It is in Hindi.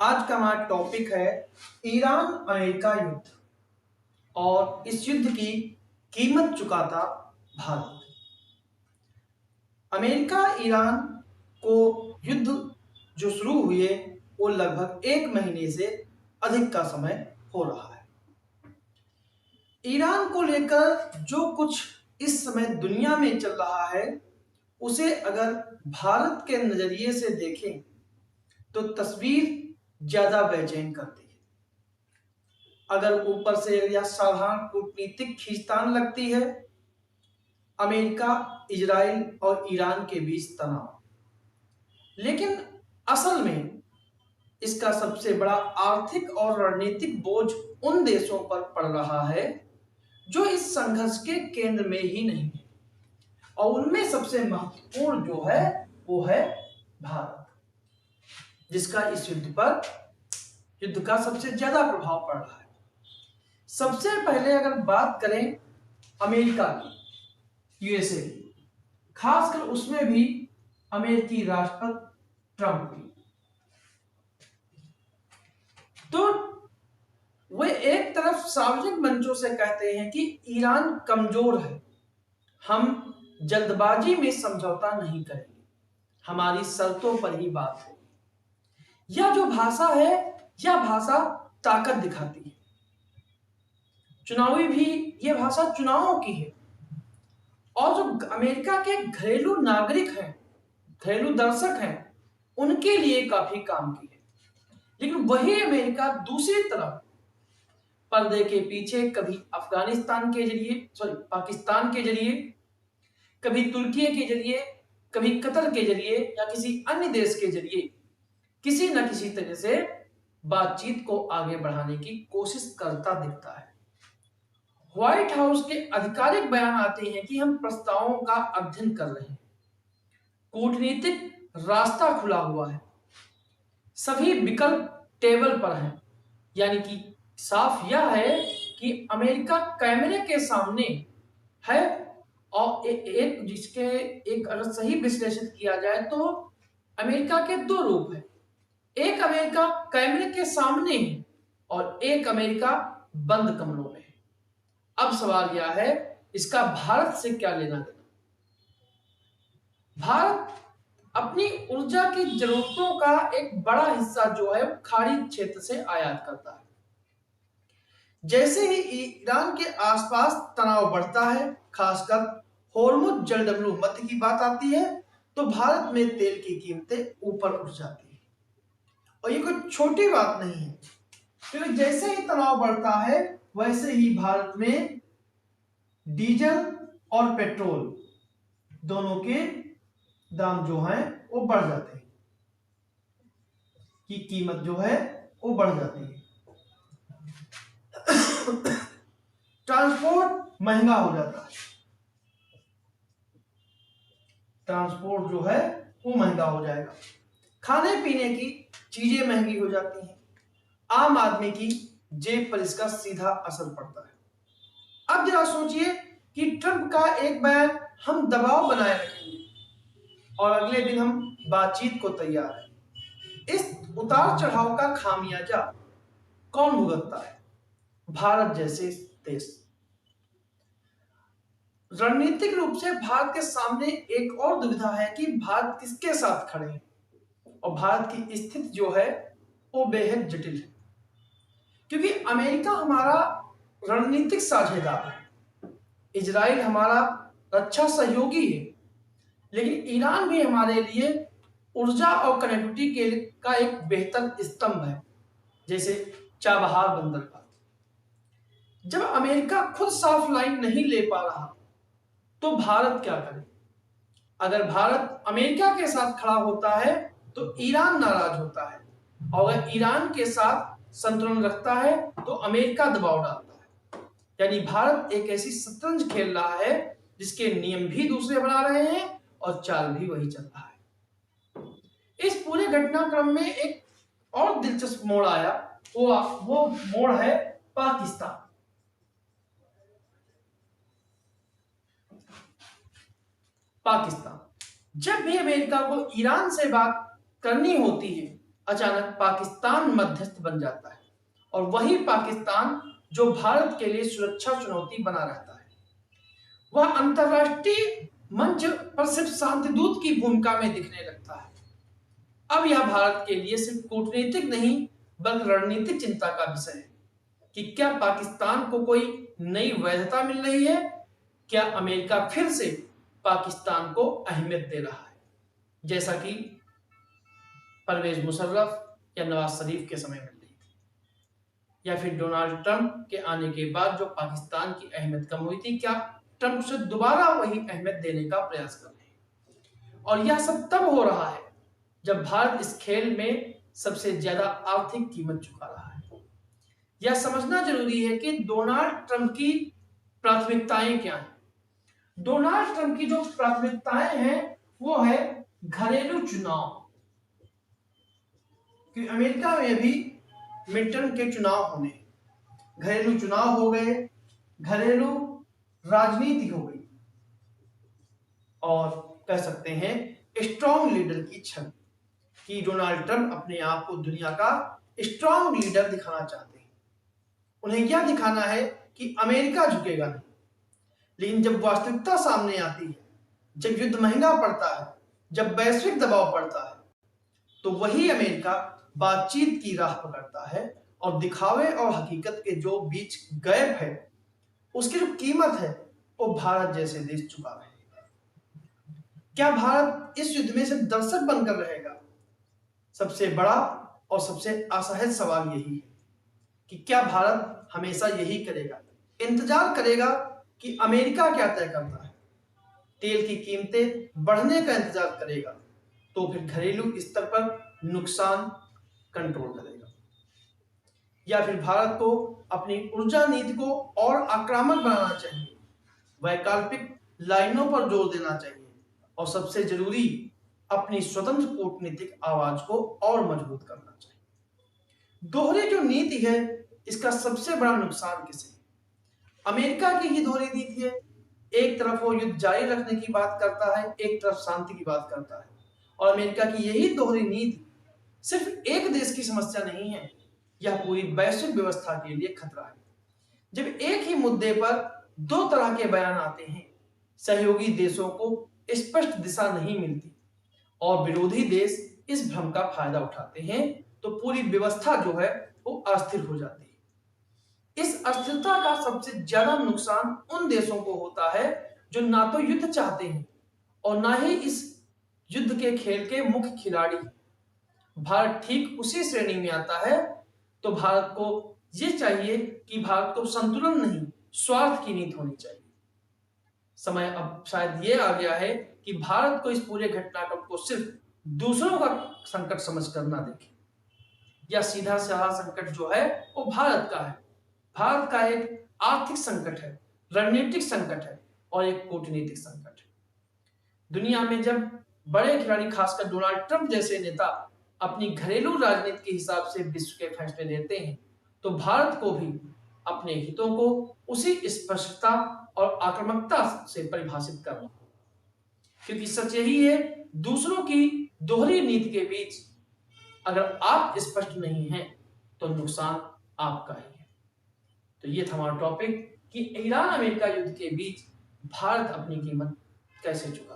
आज का हमारा टॉपिक है ईरान अमेरिका युद्ध और इस युद्ध की कीमत चुकाता भारत। अमेरिका ईरान को युद्ध जो शुरू हुए वो लगभग 1 महीने से अधिक का समय हो रहा है। ईरान को लेकर जो कुछ इस समय दुनिया में चल रहा है उसे अगर भारत के नजरिए से देखें तो तस्वीर ज्यादा बेचैन करती है। अगर ऊपर से यह साधारण कूटनीतिक खींचतान लगती है, अमेरिका, इजराइल और ईरान के बीच तनाव, लेकिन असल में इसका सबसे बड़ा आर्थिक और रणनीतिक बोझ उन देशों पर पड़ रहा है जो इस संघर्ष के केंद्र में ही नहीं है, और उनमें सबसे महत्वपूर्ण जो है वो है भारत, जिसका इस युद्ध का सबसे ज्यादा प्रभाव पड़ रहा है। सबसे पहले अगर बात करें अमेरिका की, यूएसए की, खासकर उसमें भी अमेरिकी राष्ट्रपति ट्रंप की, तो वे एक तरफ सार्वजनिक मंचों से कहते हैं कि ईरान कमजोर है, हम जल्दबाजी में समझौता नहीं करेंगे, हमारी शर्तों पर ही बात होगी। यह जो भाषा है यह भाषा ताकत दिखाती है। चुनावी भी यह भाषा चुनावों की है, और जो अमेरिका के घरेलू नागरिक हैं, घरेलू दर्शक हैं, उनके लिए काफी काम की है। लेकिन वही अमेरिका दूसरी तरफ पर्दे के पीछे कभी अफगानिस्तान के जरिए, पाकिस्तान के जरिए, कभी तुर्की के जरिए, कभी कतर के जरिए या किसी अन्य देश के जरिए किसी न किसी तरह से बातचीत को आगे बढ़ाने की कोशिश करता दिखता है। व्हाइट हाउस के आधिकारिक बयान आते हैं कि हम प्रस्तावों का अध्ययन कर रहे हैं, कूटनीतिक रास्ता खुला हुआ है, सभी विकल्प टेबल पर हैं। यानी कि साफ यह है कि अमेरिका कैमरे के सामने है, और एक जिसके एक अगर सही विश्लेषण किया जाए तो अमेरिका के दो रूप हैं। एक अमेरिका कैमरे के सामने है और एक अमेरिका बंद कमरों में है। अब सवाल यह है, इसका भारत से क्या लेना देना। भारत अपनी ऊर्जा की जरूरतों का एक बड़ा हिस्सा जो है खाड़ी क्षेत्र से आयात करता है। जैसे ही ईरान के आसपास तनाव बढ़ता है, खासकर होर्मुज जलडमरू मध्य की बात आती है, तो भारत में तेल की कीमतें ऊपर उठ जाती है। और ये कोई छोटी बात नहीं है, क्योंकि जैसे ही तनाव बढ़ता है वैसे ही भारत में डीजल और पेट्रोल दोनों के दाम जो हैं वो बढ़ जाते हैं, की कीमत जो है वो बढ़ जाती है। ट्रांसपोर्ट महंगा हो जाता है, ट्रांसपोर्ट जो है वो महंगा हो जाएगा, खाने पीने की चीजें महंगी हो जाती हैं, आम आदमी की जेब पर इसका सीधा असर पड़ता है। अब जरा सोचिए कि ट्रंप का एक बयान, हम दबाव बनाए रखेंगे, और अगले दिन हम बातचीत को तैयार हैं। इस उतार चढ़ाव का खामियाजा कौन भुगतता है? भारत जैसे देश। रणनीतिक रूप से भारत के सामने एक और दुविधा है कि भारत किसके साथ खड़े हैं, और भारत की स्थिति जो है वो बेहद जटिल है, क्योंकि अमेरिका हमारा रणनीतिक साझेदार है, इजराइल हमारा रक्षा सहयोगी है, लेकिन ईरान भी हमारे लिए ऊर्जा और कनेक्टिविटी के का एक बेहतर स्तंभ है, जैसे चाबहार बंदर का। जब अमेरिका खुद साफ लाइन नहीं ले पा रहा तो भारत क्या करे? अगर भारत अमेरिका के साथ खड़ा होता है तो ईरान नाराज होता है, और अगर ईरान के साथ संतुलन रखता है तो अमेरिका दबाव डालता है। यानी भारत एक ऐसी शतरंज खेल रहा है जिसके नियम भी दूसरे बना रहे हैं और चाल भी वही चल रहा है। इस पूरे घटनाक्रम में एक और दिलचस्प मोड़ आया, वो मोड़ है पाकिस्तान। पाकिस्तान जब भी अमेरिका को ईरान से बात करनी होती है अचानक पाकिस्तान मध्यस्थ बन जाता है और वही पाकिस्तान जो भारत के लिए सुरक्षा चुनौती बना रहता है, वह अंतरराष्ट्रीय मंच पर सिर्फ शांतिदूत की भूमिका में दिखने लगता है। अब यह भारत के लिए सिर्फ कूटनीतिक नहीं बल्कि रणनीतिक चिंता का विषय है कि क्या पाकिस्तान को कोई नई वैधता मिल रही है, क्या अमेरिका फिर से पाकिस्तान को अहमियत दे रहा है, जैसा कि परवेज मुशर्रफ या नवाज शरीफ के समय में रही थी, या फिर डोनाल्ड ट्रंप के आने के बाद जो पाकिस्तान की अहमियत कम हुई थी, क्या ट्रंप उसे दोबारा वही अहमियत देने का प्रयास कर रहे हैं। और यह सब तब हो रहा है जब भारत इस खेल में सबसे ज्यादा आर्थिक कीमत चुका रहा है। यह समझना जरूरी है कि डोनाल्ड ट्रंप की प्राथमिकताएं क्या हैं। डोनाल्ड ट्रंप की जो प्राथमिकताएं हैं वो है घरेलू चुनाव, कि अमेरिका में भी मिड टर्म के चुनाव होने, घरेलू चुनाव हो गए, घरेलू राजनीति हो गई, और कह सकते हैं स्ट्रॉन्ग लीडर की छवि, कि डोनाल्ड ट्रंप अपने आप को दुनिया का स्ट्रॉन्ग लीडर दिखाना चाहते हैं। उन्हें यह दिखाना है कि अमेरिका झुकेगा नहीं। लेकिन जब वास्तविकता सामने आती है, जब युद्ध महंगा पड़ता है, जब वैश्विक दबाव पड़ता है, तो वही अमेरिका बातचीत की राह पकड़ता है और दिखावे और हकीकत के जो बीच गैप है, उसकी जो कीमत है वो भारत जैसे देश चुका रहे। क्या भारत इस युद्ध में सिर्फ दर्शक बनकर रहेगा? सबसे बड़ा और सबसे असहज सवाल यही है कि क्या भारत हमेशा यही करेगा, इंतजार करेगा कि अमेरिका क्या तय करता है, तेल की कीमतें बढ़ने का इंतजार करेगा, तो फिर घरेलू स्तर पर नुकसान कंट्रोल करेगा, या फिर भारत को अपनी ऊर्जा नीति को और आक्रामक बनाना चाहिए, वैकल्पिक लाइनों पर जोर देना चाहिए, और सबसे जरूरी अपनी स्वतंत्र कूटनीतिक आवाज को और मजबूत करना चाहिए। दोहरी जो नीति है, इसका सबसे बड़ा नुकसान किसे? अमेरिका की ही दोहरी नीति है। एक तरफ वो युद्ध जारी रखने की बात करता है, एक तरफ शांति की बात करता है, और अमेरिका की यही दोहरी नीति सिर्फ एक देश की समस्या नहीं है, यह पूरी वैश्विक व्यवस्था के लिए खतरा है। जब एक ही मुद्दे पर दो तरह के बयान आते हैं, सहयोगी देशों को स्पष्ट दिशा नहीं मिलती और विरोधी देश इस भ्रम का फायदा उठाते हैं, तो पूरी व्यवस्था जो है वो अस्थिर हो जाती है। इस अस्थिरता का सबसे ज्यादा नुकसान उन देशों को होता है जो ना तो युद्ध चाहते हैं और ना ही इस युद्ध के खेल के मुख्य खिलाड़ी। भारत ठीक उसी श्रेणी में आता है। तो भारत को ये चाहिए कि भारत को संतुलन नहीं, स्वार्थ की नीति होनी चाहिए। समय अब शायद ये आ गया है कि भारत को इस पूरे घटनाक्रम को सिर्फ दूसरों का संकट समझकर ना देखे, या सीधा साधा संकट जो है वो भारत का है। भारत का एक आर्थिक संकट है, रणनीतिक संकट है और एक कूटनीतिक संकट है। दुनिया में जब बड़े खिलाड़ी, खासकर डोनाल्ड ट्रंप जैसे नेता, अपनी घरेलू राजनीति के हिसाब से विश्व के फैसले लेते हैं, तो भारत को भी अपने हितों को उसी स्पष्टता और आक्रामकता से परिभाषित करना, क्योंकि सच यही है, दूसरों की दोहरी नीति के बीच अगर आप स्पष्ट नहीं हैं तो नुकसान आपका ही है। तो ये था हमारा टॉपिक कि ईरान अमेरिका युद्ध के बीच भारत अपनी कीमत कैसे चुका।